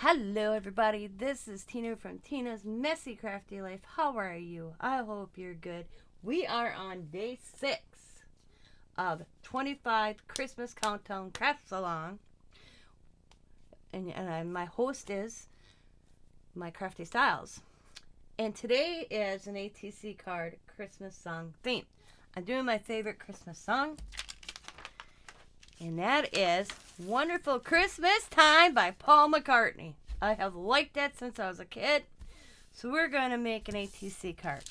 Hello, everybody. This is Tina from Tina's Messy Crafty Life. How are you? I hope you're good. We are on day 6 of 25 Christmas Countdown Crafts Along. And my host is My Crafty Styles. And today is an ATC card Christmas song theme. I'm doing my favorite Christmas song. And that is Wonderful Christmas Time by Paul McCartney. I have liked that since I was a kid. So we're going to make an ATC card.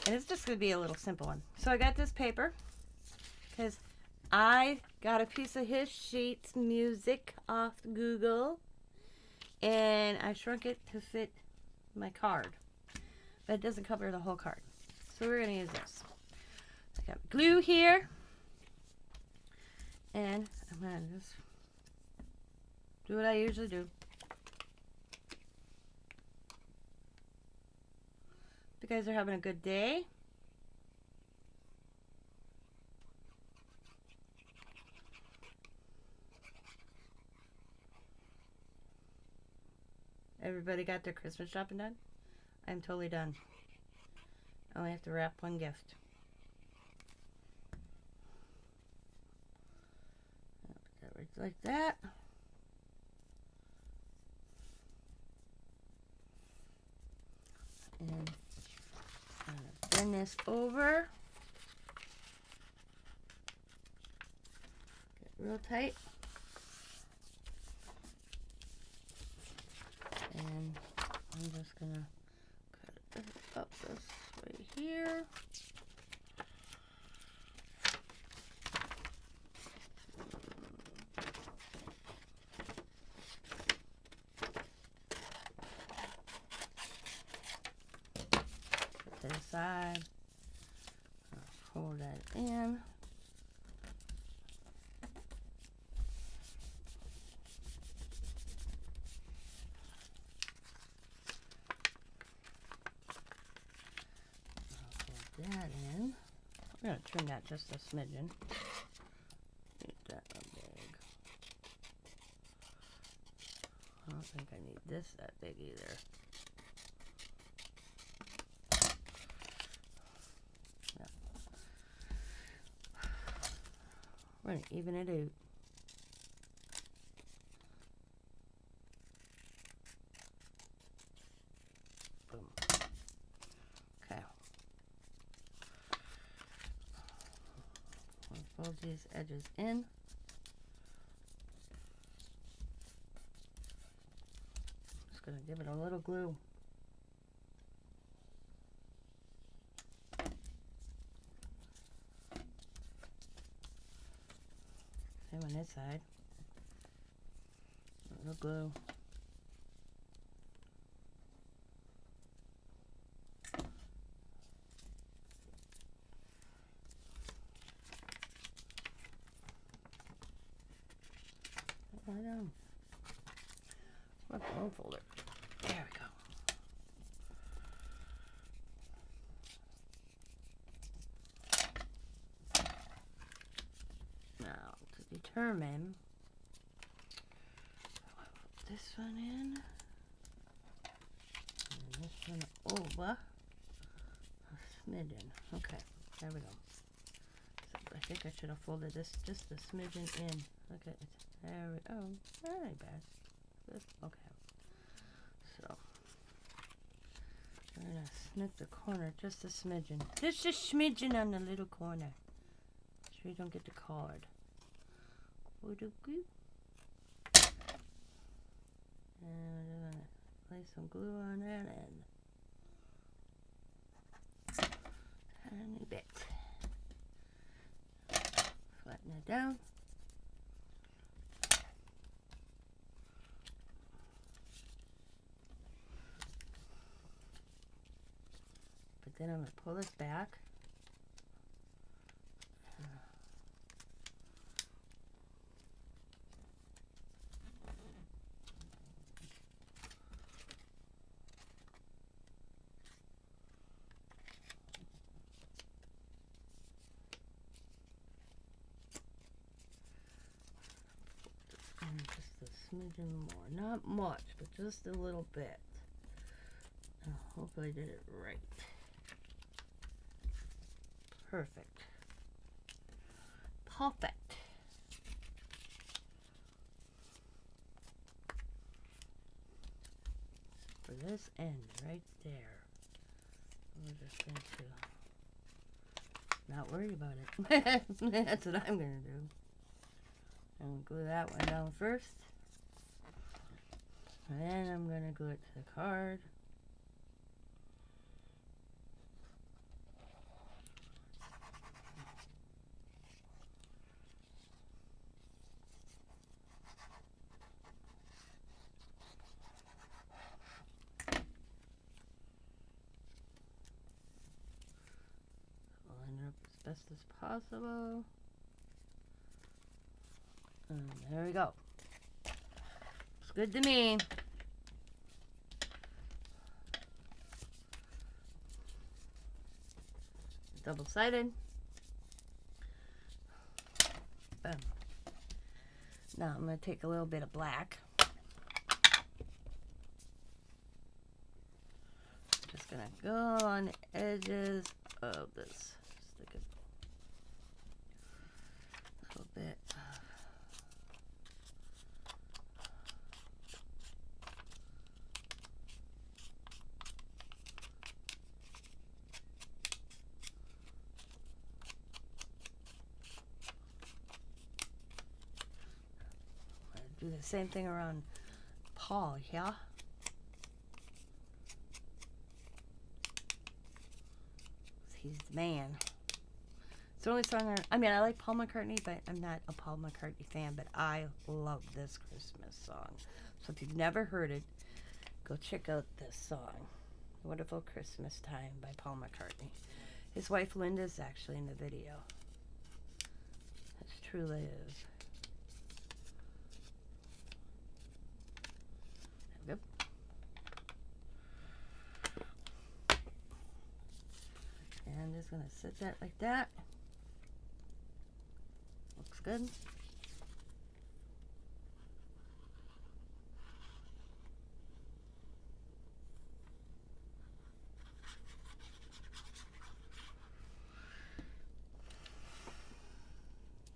And it's just going to be a little simple one. So I got this paper because I got a piece of his sheets music off Google. And I shrunk it to fit my card. But it doesn't cover the whole card. So we're going to use this. I got glue here. And I'm going to just do what I usually do. If you guys are having a good day. Everybody got their Christmas shopping done? I'm totally done. I only have to wrap one gift. Like that. And I'm going to bend this over. Get real tight. And I'm just going to cut it up this way here. To the side. I'll pull that in. I'll pull that in. I'm going to trim that just a smidgen. Need that one big. I don't think I need this that big either. We're going to even it out. Boom. Okay. We'll fold these edges in. Just going to give it a little glue. Same on this side. A little glue. Right on. What's the one folder? There we go. Now, to determine, put this one in, and this one over a smidgen. Okay, there we go. So I think I should have folded this just a smidgen in. Look at it. There we go. Oh, that ain't bad. This, okay. So, we're going to snip the corner just a smidgen. Just a smidgen on the little corner. So you don't get the card. And we're going to lay some glue on that end. Tiny bit. Flatten it down. But then I'm going to pull this back. And just this smidgen more. Not much, but just a little bit. Hopefully I did it right. Perfect. Perfect. For this end right there, we're just going to not worry about it. That's what I'm going to do. I'm going to glue that one down first. And then I'm going to glue it to the card. Line it up as best as possible. And there we go. It's good to me. Double-sided. Boom. Now I'm going to take a little bit of black. Just going to go on the edges of this. Stick it a little bit. Do the same thing around Paul, yeah? He's the man. It's the only song I mean, I like Paul McCartney, but I'm not a Paul McCartney fan, but I love this Christmas song. So if you've never heard it, go check out this song, Wonderful Christmas Time by Paul McCartney. His wife Linda's actually in the video. That's True Live. Yep. And I'm just going to set that like that. Looks good.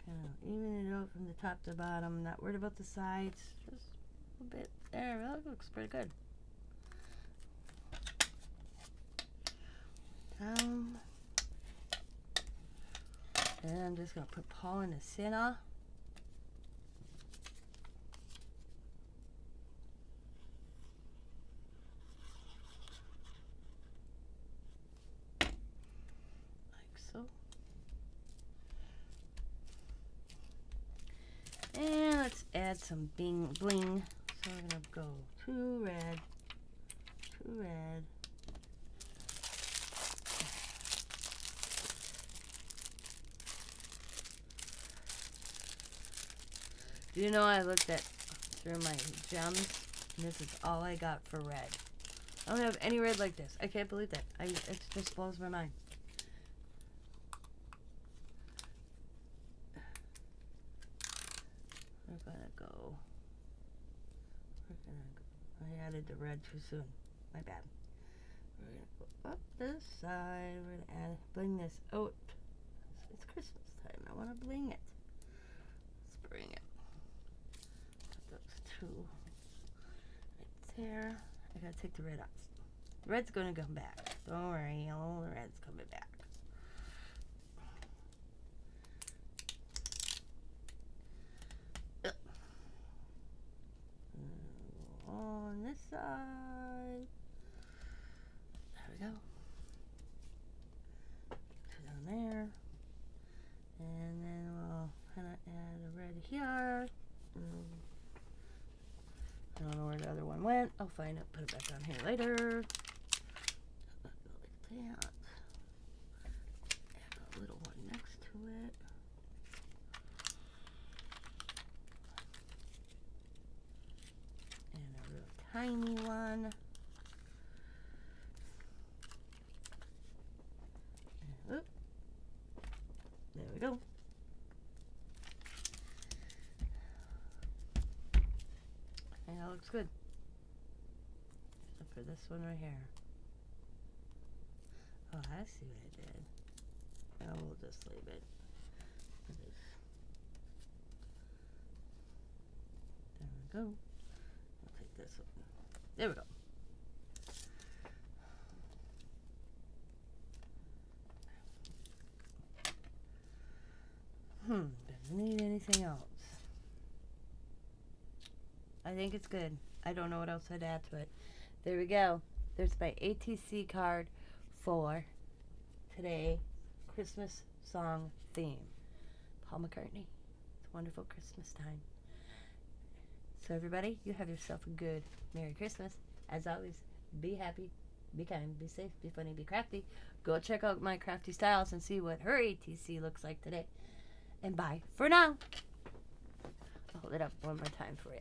Kind of even it out from the top to bottom. Not worried about the sides. Just a little bit there. That looks pretty good. Down. And I'm just going to put Paul in the center. Like so. And let's add some bling. So we're going to go 2 red, 2 red. Do you know I looked at through my gems, and this is all I got for red. I don't have any red like this. I can't believe that. It just blows my mind. I added the red too soon. My bad. We're going to go up this side. We're going to bling this out. It's Christmas time. I want to bling it. Let's bring it. Put those 2 right there. I got to take the red out. The red's going to come back. Don't worry. All the red's coming back. On this side. There we go. Down there. And then we'll kind of add a red here. I don't know where the other one went. I'll find it, put it back on here later. Like that. Add a little one next to it. Tiny one. Oop. There we go. And that looks good. Except for this one right here. Oh, I see what I did. And we'll just leave it. There we go. I'll take this one. There we go. Doesn't need anything else. I think it's good. I don't know what else I'd add to it. There we go. There's my ATC card for today Christmas song theme. Paul McCartney. It's a wonderful Christmas time. So everybody, you have yourself a good Merry Christmas. As always, be happy, be kind, be safe, be funny, be crafty. Go check out my crafty styles and see what her ATC looks like today. And bye for now. I'll hold it up one more time for you.